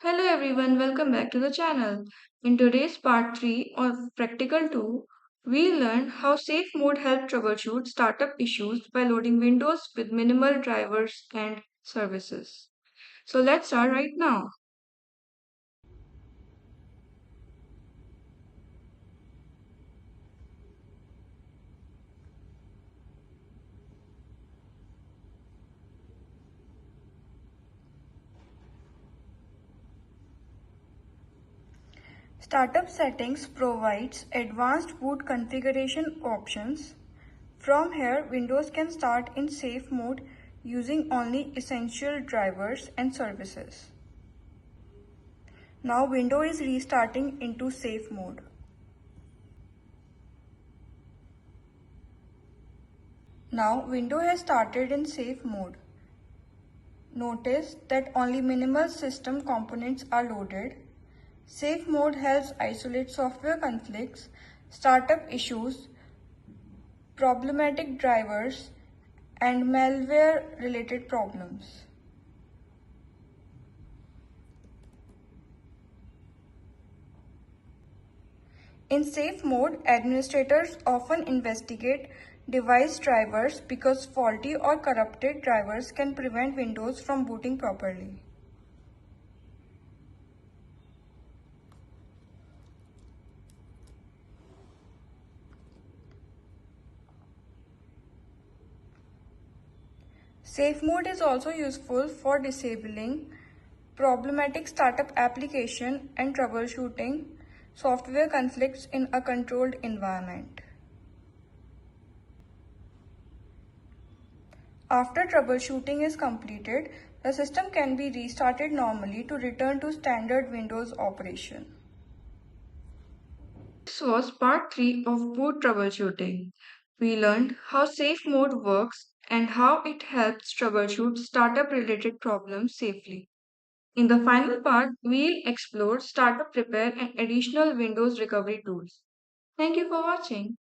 Hello everyone, welcome back to the channel. In today's part 3 of Practical 2, we learn how safe mode helps troubleshoot startup issues by loading Windows with minimal drivers and services. So let's start right now. Startup Settings provides advanced boot configuration options. From here, Windows can start in safe mode using only essential drivers and services. Now Windows is restarting into safe mode. Now Windows has started in safe mode. Notice that only minimal system components are loaded. Safe mode helps isolate software conflicts, startup issues, problematic drivers, and malware related problems. In safe mode, administrators often investigate device drivers because faulty or corrupted drivers can prevent Windows from booting properly. Safe mode is also useful for disabling problematic startup application and troubleshooting software conflicts in a controlled environment. After troubleshooting is completed, the system can be restarted normally to return to standard Windows operation. This was part 3 of boot troubleshooting. We learned how safe mode works and how it helps troubleshoot startup related problems safely. In the final part, we'll explore startup repair and additional Windows recovery tools. Thank you for watching.